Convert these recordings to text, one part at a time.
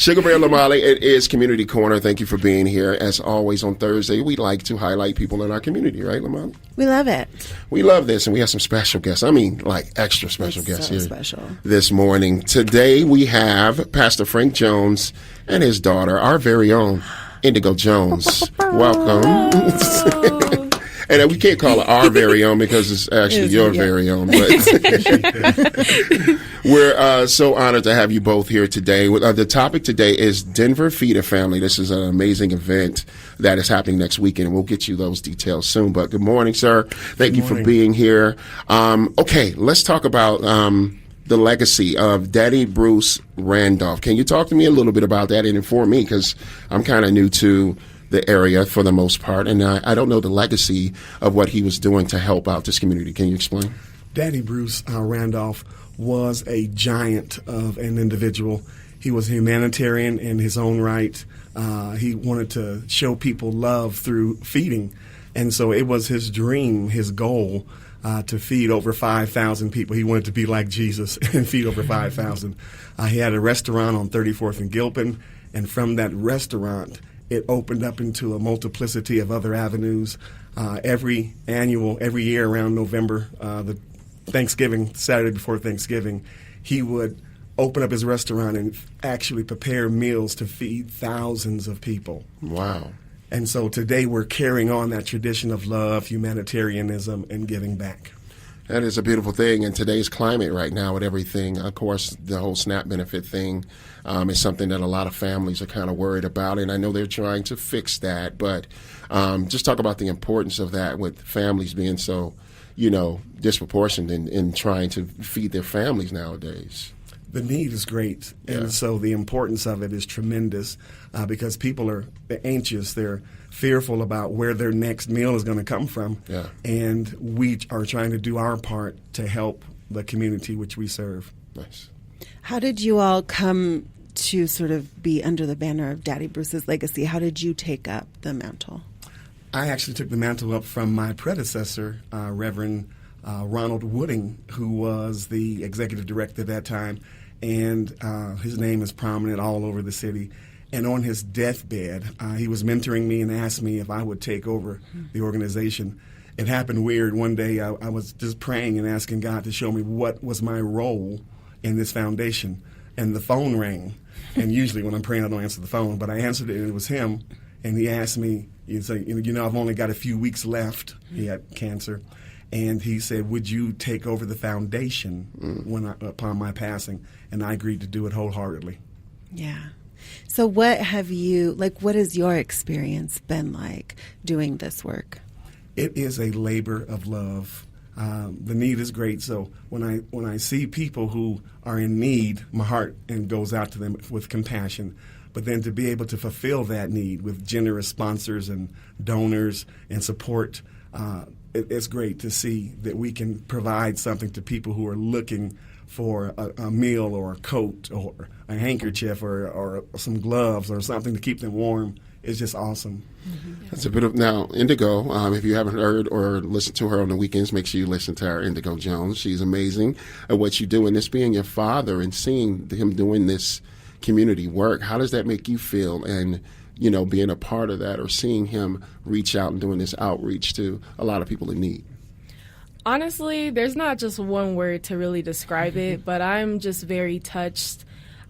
Sugar Bear Lamali, it is Community Corner. Thank you for being here. As always on Thursday, we like to highlight people in our community, right, Lamali? We love it. We love this, and we have some special guests. I mean, like extra special guests here this morning. Today we have Pastor Frank Jones and his daughter, our very own Indigo Jones. Welcome. And we can't call it our very own because it's actually your very own. But we're so honored to have you both here today. The topic today is Denver Feed a Family. This is an amazing event that is happening next weekend. We'll get you those details soon. But good morning, sir. Thank you for being here. Okay, let's talk about the legacy of Daddy Bruce Randolph. Can you talk to me a little bit about that and inform me? Because I'm kind of new to the area for the most part, and I don't know the legacy of what he was doing to help out this community. Can you explain? Daddy Bruce Randolph was a giant of an individual. He was a humanitarian in his own right. He wanted to show people love through feeding, and so it was his dream, his goal, to feed over 5,000 people. He wanted to be like Jesus and feed over 5,000. He had a restaurant on 34th and Gilpin, and from that restaurant, it opened up into a multiplicity of other avenues. Every year around November, the Saturday before Thanksgiving, he would open up his restaurant and actually prepare meals to feed thousands of people. Wow. And so today we're carrying on that tradition of love, humanitarianism, and giving back. That is a beautiful thing in today's climate right now with everything. Of course, the whole SNAP benefit thing is something that a lot of families are kind of worried about, and I know they're trying to fix that. But just talk about the importance of that with families being so, disproportionate in trying to feed their families nowadays. The need is great, and so the importance of it is tremendous because people are anxious. They're fearful about where their next meal is going to come from, and we are trying to do our part to help the community which we serve. Nice. How did you all come to sort of be under the banner of Daddy Bruce's legacy? How did you take up the mantle? I actually took the mantle up from my predecessor, Reverend Ronald Wooding, who was the executive director at that time, and his name is prominent all over the city. And on his deathbed, he was mentoring me and asked me if I would take over the organization. It happened weird. One day I was just praying and asking God to show me what was my role in this foundation. And the phone rang. And usually when I'm praying, I don't answer the phone. But I answered it, and it was him. And he asked me, I've only got a few weeks left. He had cancer. And he said, would you take over the foundation upon my passing? And I agreed to do it wholeheartedly. Yeah. So what has your experience been like doing this work? It is a labor of love. The need is great. So when I see people who are in need, my heart goes out to them with compassion. But then to be able to fulfill that need with generous sponsors and donors and support, it's great to see that we can provide something to people who are looking for a meal or a coat or a handkerchief or some gloves or something to keep them warm. It's just awesome. Mm-hmm. That's a bit of now Indigo. If you haven't heard or listened to her on the weekends, make sure you listen to our Indigo Jones. She's amazing at what you do, and this being your father and seeing him doing this community work. How does that make you feel? And being a part of that or seeing him reach out and doing this outreach to a lot of people in need. Honestly, there's not just one word to really describe it, but I'm just very touched.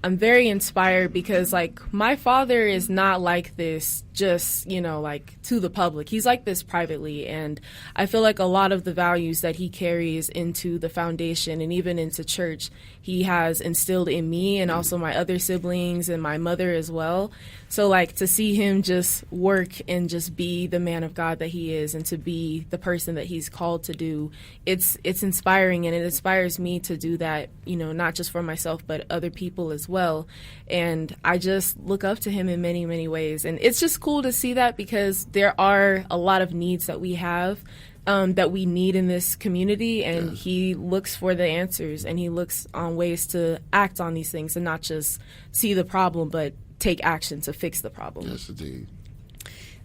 I'm very inspired because, my father is not like this just, to the public. He's like this privately, and I feel like a lot of the values that he carries into the foundation and even into church, he has instilled in me and also my other siblings and my mother as well. So, to see him just work and just be the man of God that he is and to be the person that he's called to do, it's inspiring, and it inspires me to do that, not just for myself, but other people as well. And I just look up to him in many, many ways. And it's just cool to see that because there are a lot of needs that we have that we need in this community, and he looks for the answers, and he looks on ways to act on these things and not just see the problem, but take action to fix the problem. Yes, indeed.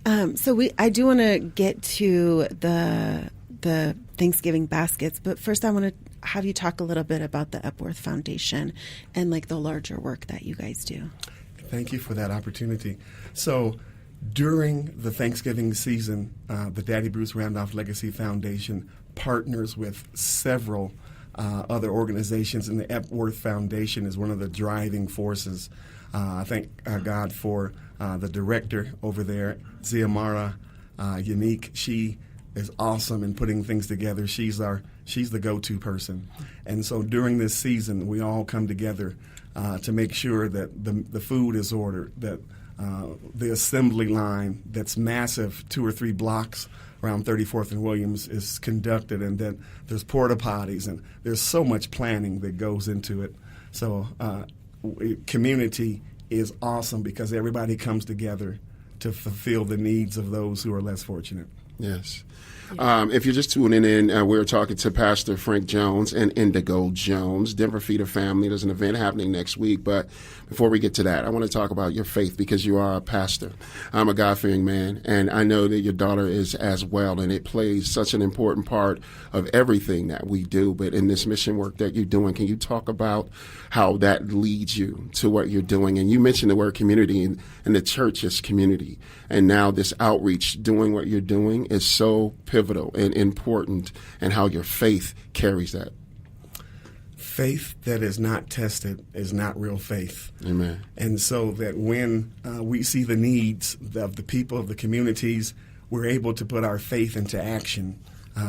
I do want to get to the Thanksgiving baskets, but first I want to have you talk a little bit about the Epworth Foundation and the larger work that you guys do. Thank you for that opportunity. So during the Thanksgiving season, the Daddy Bruce Randolph Legacy Foundation partners with several other organizations, and the Epworth Foundation is one of the driving forces. I thank God for the director over there, Ziamara Unique. She is awesome in putting things together. She's the go-to person. And so during this season, we all come together to make sure that the food is ordered, that the assembly line that's massive, 2 or 3 blocks around 34th and Williams, is conducted, and that there's porta potties, and there's so much planning that goes into it. So community is awesome because everybody comes together to fulfill the needs of those who are less fortunate. Yes. If you're just tuning in, we're talking to Pastor Frank Jones and Indigo Jones, Denver Feeder Family. There's an event happening next week, but before we get to that, I want to talk about your faith because you are a pastor. I'm a God-fearing man, and I know that your daughter is as well, and it plays such an important part of everything that we do. But in this mission work that you're doing, can you talk about how that leads you to what you're doing? And you mentioned the word community, and the church is community. And now this outreach, doing what you're doing, is so pivotal and important, and how your faith carries that. Faith that is not tested is not real faith. Amen. And so that when we see the needs of the people, of the communities, we're able to put our faith into action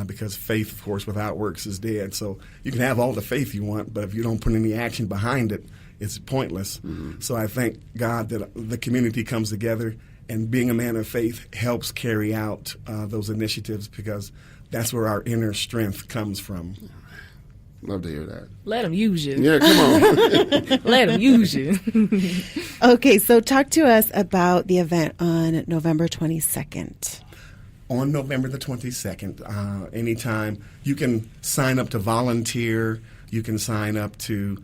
because faith, of course, without works is dead. So you can have all the faith you want, but if you don't put any action behind it, it's pointless. Mm-hmm. So I thank God that the community comes together, and being a man of faith helps carry out those initiatives because that's where our inner strength comes from. Love to hear that. Let them use you. Yeah, come on. Let them use you. Okay, so talk to us about the event on November 22nd. On November the 22nd, anytime, you can sign up to volunteer, you can sign up to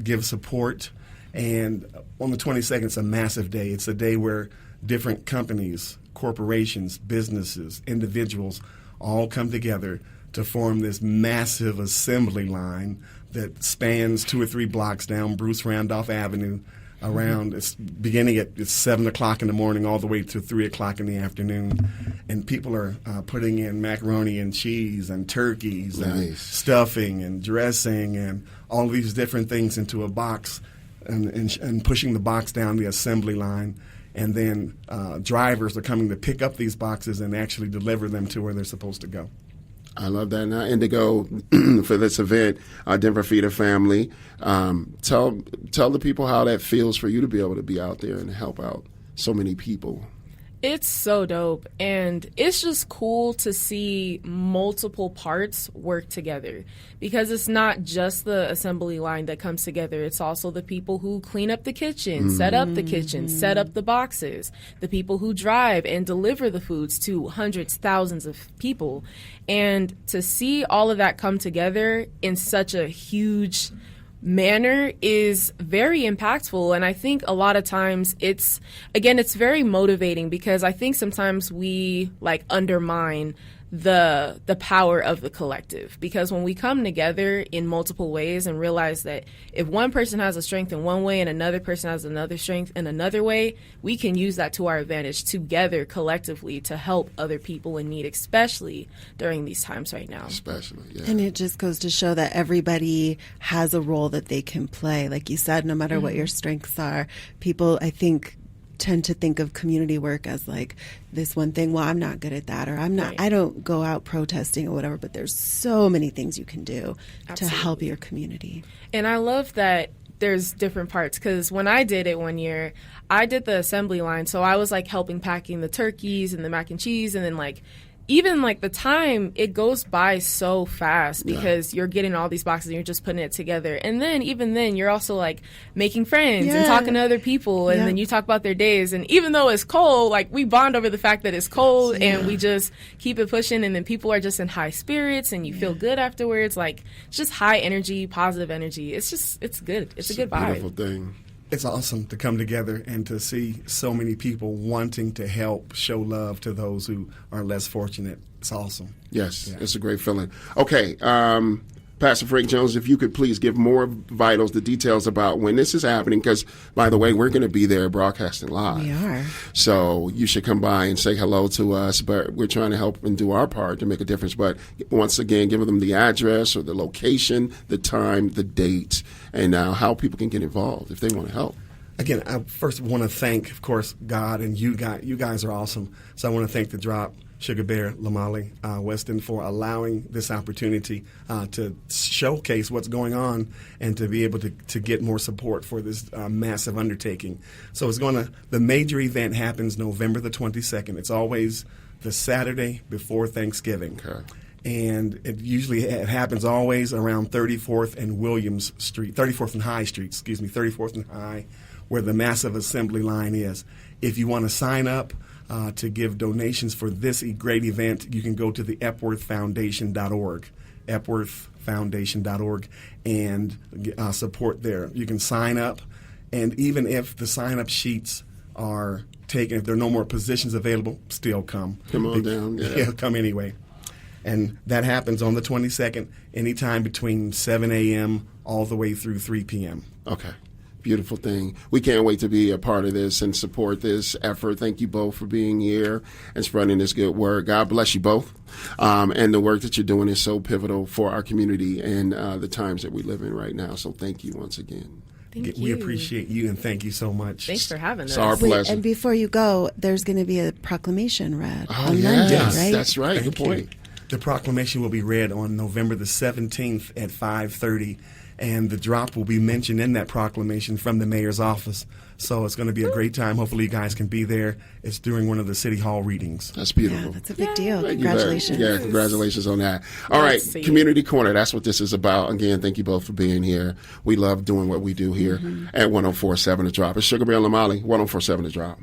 give support. And on the 22nd, it's a massive day. It's a day where different companies, corporations, businesses, individuals all come together to form this massive assembly line that spans 2 or 3 blocks down Bruce Randolph Avenue around, it's beginning at 7 o'clock in the morning all the way to 3 o'clock in the afternoon. And people are putting in macaroni and cheese and turkeys and stuffing and dressing and all these different things into a box and pushing the box down the assembly line. And then drivers are coming to pick up these boxes and actually deliver them to where they're supposed to go. I love that. Now, Indigo, for this event, Denver Feeder Family, tell the people how that feels for you to be able to be out there and help out so many people. It's so dope, and it's just cool to see multiple parts work together because it's not just the assembly line that comes together. It's also the people who clean up the kitchen, set up the kitchen, set up the boxes, the people who drive and deliver the foods to hundreds, thousands of people. And to see all of that come together in such a huge manner is very impactful, and I think a lot of times it's very motivating because I think sometimes we undermine the power of the collective, because when we come together in multiple ways and realize that if one person has a strength in one way and another person has another strength in another way, we can use that to our advantage together collectively to help other people in need, especially during these times right now. Especially, yeah. And it just goes to show that everybody has a role that they can play. Like you said, no matter what your strengths are, people, I think, tend to think of community work as like this one thing. Well, I'm not good at that, or I'm not, I don't go out protesting or whatever, but there's so many things you can do to help your community. And I love that there's different parts, because when I did it one year, I did the assembly line. So I was helping packing the turkeys and the mac and cheese, and then even the time, it goes by so fast because you're getting all these boxes and you're just putting it together. And then even then you're also making friends and talking to other people, and then you talk about their days. And even though it's cold, we bond over the fact that it's cold and we just keep it pushing, and then people are just in high spirits and you feel good afterwards. It's just high energy, positive energy. It's good. It's a good vibe. Beautiful thing. It's awesome to come together and to see so many people wanting to help show love to those who are less fortunate. It's awesome. Yes, It's a great feeling. Okay, Pastor Frank Jones, if you could please give more vitals, the details about when this is happening, because, by the way, we're going to be there broadcasting live. We are. So you should come by and say hello to us, but we're trying to help and do our part to make a difference. But once again, give them the address or the location, the time, the date, and how people can get involved if they want to help. Again, I first want to thank, of course, God, and you guys are awesome. So I want to thank the Drop, Sugar Bear, Lamali, Weston for allowing this opportunity to showcase what's going on and to be able to get more support for this massive undertaking. So the major event happens November the 22nd. It's always the Saturday before Thanksgiving. Okay. And it happens always around 34th and Williams Street, 34th and High Street, 34th and High, where the massive assembly line is. If you want to sign up to give donations for this great event, you can go to the epworthfoundation.org, epworthfoundation.org, and support there. You can sign up, and even if the sign-up sheets are taken, if there are no more positions available, still come. Come on down. Yeah, come anyway. And that happens on the 22nd, anytime between 7 a.m. all the way through 3 p.m. Okay. Beautiful thing. We can't wait to be a part of this and support this effort. Thank you both for being here and spreading this good word. God bless you both. And the work that you're doing is so pivotal for our community and the times that we live in right now. So thank you once again. Thank you. We appreciate you, and thank you so much. Thanks for having us. It's our pleasure. And before you go, there's going to be a proclamation read on yes, Monday, right? That's right. Good point. The proclamation will be read on November the 17th at 5:30, and the drop will be mentioned in that proclamation from the mayor's office. So it's going to be a great time. Hopefully you guys can be there. It's during one of the City Hall readings. That's beautiful. Yeah, that's a big deal. Thank you Congratulations. Yeah, congratulations on that. All right, Community Corner, that's what this is about. Again, thank you both for being here. We love doing what we do here at 104.7 The Drop. It's Sugar Bear Lamali, 104.7 The Drop.